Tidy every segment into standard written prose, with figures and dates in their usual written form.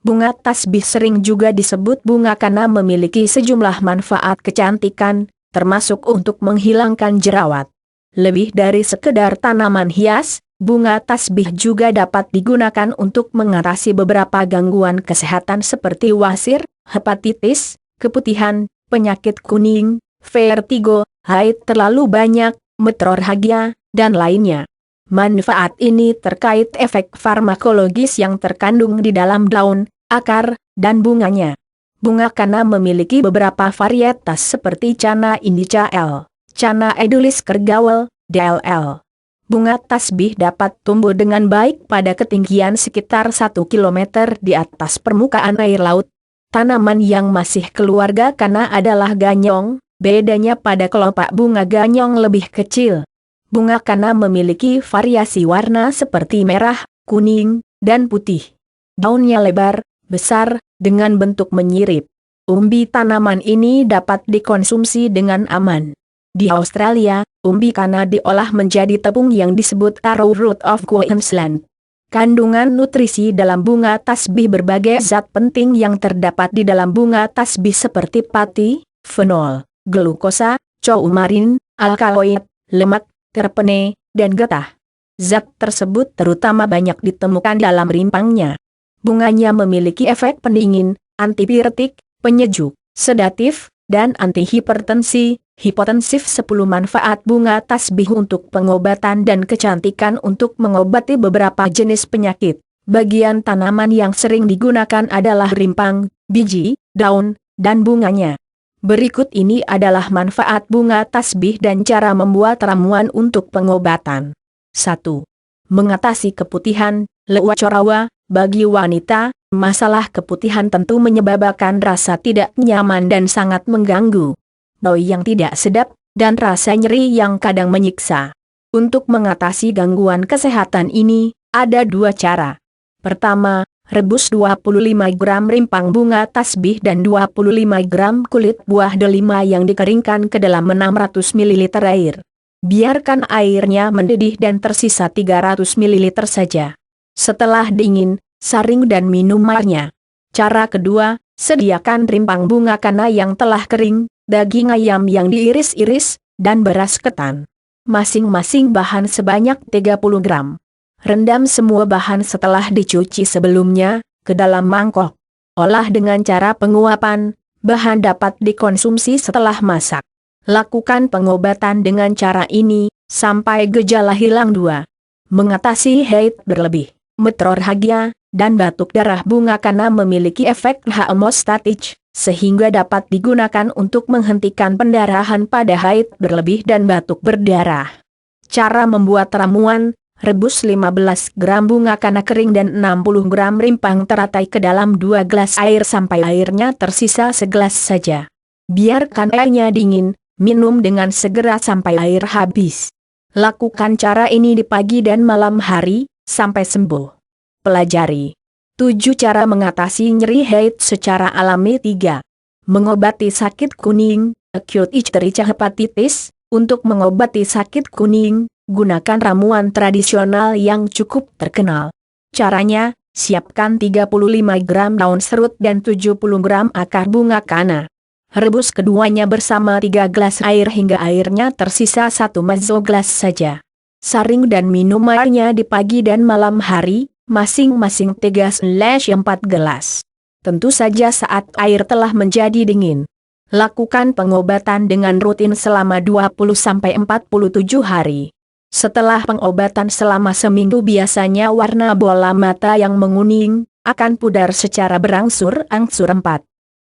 Bunga tasbih sering juga disebut bunga karena memiliki sejumlah manfaat kecantikan, termasuk untuk menghilangkan jerawat. Lebih dari sekedar tanaman hias, bunga tasbih juga dapat digunakan untuk mengatasi beberapa gangguan kesehatan seperti wasir, hepatitis, keputihan, penyakit kuning, vertigo, haid terlalu banyak, metrorhagia, dan lainnya. Manfaat ini terkait efek farmakologis yang terkandung di dalam daun, akar, dan bunganya. Bunga kana memiliki beberapa varietas seperti Canna indica L, Canna edulis kergawel, DLL. Bunga tasbih dapat tumbuh dengan baik pada ketinggian sekitar 1 km di atas permukaan air laut. Tanaman yang masih keluarga kana adalah ganyong, bedanya pada kelopak bunga ganyong lebih kecil. Bunga kana memiliki variasi warna seperti merah, kuning, dan putih. Daunnya lebar, besar, dengan bentuk menyirip. Umbi tanaman ini dapat dikonsumsi dengan aman. Di Australia, umbi kana diolah menjadi tepung yang disebut arrowroot of Queensland. Kandungan nutrisi dalam bunga tasbih berbagai zat penting yang terdapat di dalam bunga tasbih seperti pati, fenol, glukosa, coumarin, alkaloid, lemak, terpene, dan getah. Zat tersebut terutama banyak ditemukan dalam rimpangnya. Bunganya memiliki efek pendingin, antipiretik, penyejuk, sedatif, dan antihipertensi, hipotensif. 10 manfaat bunga tasbih untuk pengobatan dan kecantikan. Untuk mengobati beberapa jenis penyakit, bagian tanaman yang sering digunakan adalah rimpang, biji, daun, dan bunganya. Berikut ini adalah manfaat bunga tasbih dan cara membuat ramuan untuk pengobatan. 1. Mengatasi keputihan, lewacorawa. Bagi wanita, masalah keputihan tentu menyebabkan rasa tidak nyaman dan sangat mengganggu. Bau yang tidak sedap, dan rasa nyeri yang kadang menyiksa. Untuk mengatasi gangguan kesehatan ini, ada 2 cara. Pertama, rebus 25 gram rimpang bunga tasbih dan 25 gram kulit buah delima yang dikeringkan ke dalam 600 ml air. Biarkan airnya mendidih dan tersisa 300 ml saja. Setelah dingin, saring dan minum airnya. Cara kedua, sediakan rimpang bunga kana yang telah kering, daging ayam yang diiris-iris, dan beras ketan. Masing-masing bahan sebanyak 30 gram. Rendam semua bahan setelah dicuci sebelumnya, ke dalam mangkok. Olah dengan cara penguapan, bahan dapat dikonsumsi setelah masak. Lakukan pengobatan dengan cara ini, sampai gejala hilang. 2. Mengatasi haid berlebih, metrorhagia, dan batuk darah. Bunga kana memiliki efek hemostatik, sehingga dapat digunakan untuk menghentikan pendarahan pada haid berlebih dan batuk berdarah. Cara membuat ramuan, rebus 15 gram bunga kana kering dan 60 gram rimpang teratai ke dalam 2 gelas air sampai airnya tersisa segelas saja. Biarkan airnya dingin, minum dengan segera sampai air habis. Lakukan cara ini di pagi dan malam hari, sampai sembuh. Pelajari 7 cara mengatasi nyeri haid secara alami. 3. Mengobati sakit kuning, acute ictericia hepatitis. Untuk mengobati sakit kuning, gunakan ramuan tradisional yang cukup terkenal. Caranya, siapkan 35 gram daun serut dan 70 gram akar bunga kana. Rebus keduanya bersama 3 gelas air hingga airnya tersisa 1 mezogelas saja. Saring dan minum airnya di pagi dan malam hari, masing-masing 3/4 gelas. Tentu saja saat air telah menjadi dingin. Lakukan pengobatan dengan rutin selama 20-47 hari. Setelah pengobatan selama seminggu biasanya warna bola mata yang menguning, akan pudar secara berangsur-angsur. 4.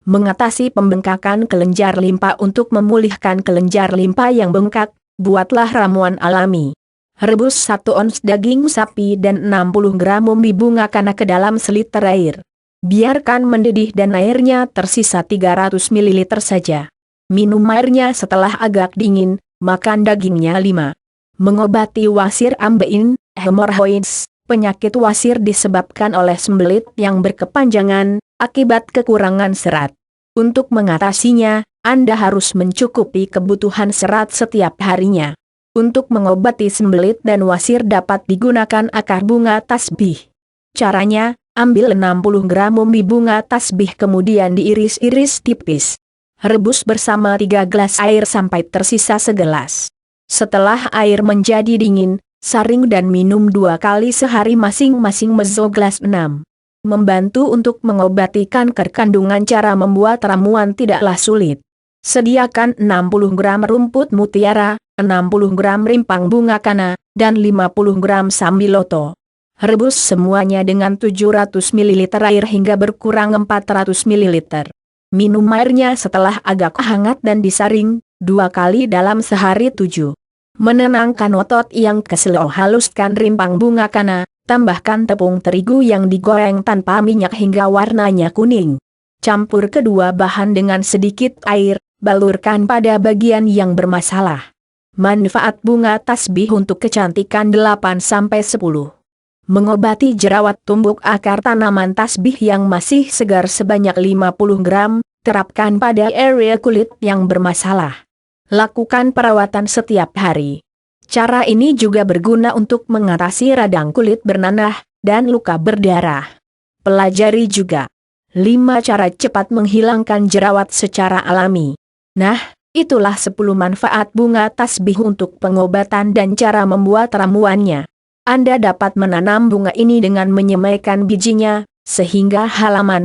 Mengatasi pembengkakan kelenjar limpa. Untuk memulihkan kelenjar limpa yang bengkak, buatlah ramuan alami. Rebus 1 ons daging sapi dan 60 gram umbi bunga kana ke dalam seliter air. Biarkan mendidih dan airnya tersisa 300 ml saja. Minum airnya setelah agak dingin, makan dagingnya. 5. Mengobati wasir ambein, hemorrhoids. Penyakit wasir disebabkan oleh sembelit yang berkepanjangan, akibat kekurangan serat. Untuk mengatasinya, Anda harus mencukupi kebutuhan serat setiap harinya. Untuk mengobati sembelit dan wasir dapat digunakan akar bunga tasbih. Caranya, Ambil 60 gram umbi bunga tasbih kemudian diiris-iris tipis. Rebus bersama 3 gelas air sampai tersisa segelas. Setelah air menjadi dingin, saring dan minum 2 kali sehari masing-masing mezo gelas 6. Membantu untuk mengobati kanker kandungan. Cara membuat ramuan tidaklah sulit. Sediakan 60 gram rumput mutiara, 60 gram rimpang bunga kana, dan 50 gram sambiloto. Rebus semuanya dengan 700 ml air hingga berkurang 400 ml. Minum airnya setelah agak hangat dan disaring 2 kali dalam sehari 7. Menenangkan otot yang kesel. Haluskan rimpang bunga kana, tambahkan tepung terigu yang digoreng tanpa minyak hingga warnanya kuning. Campur kedua bahan dengan sedikit air, balurkan pada bagian yang bermasalah. Manfaat bunga tasbih untuk kecantikan 8-10. Mengobati jerawat tumbuk akar tanaman tasbih yang masih segar sebanyak 50 gram, terapkan pada area kulit yang bermasalah. Lakukan perawatan setiap hari. Cara ini juga berguna untuk mengatasi radang kulit bernanah dan luka berdarah. Pelajari juga 5 cara cepat menghilangkan jerawat secara alami. Nah, itulah 10 manfaat bunga tasbih untuk pengobatan dan cara membuat ramuannya. Anda dapat menanam bunga ini dengan menyemaikan bijinya, sehingga halaman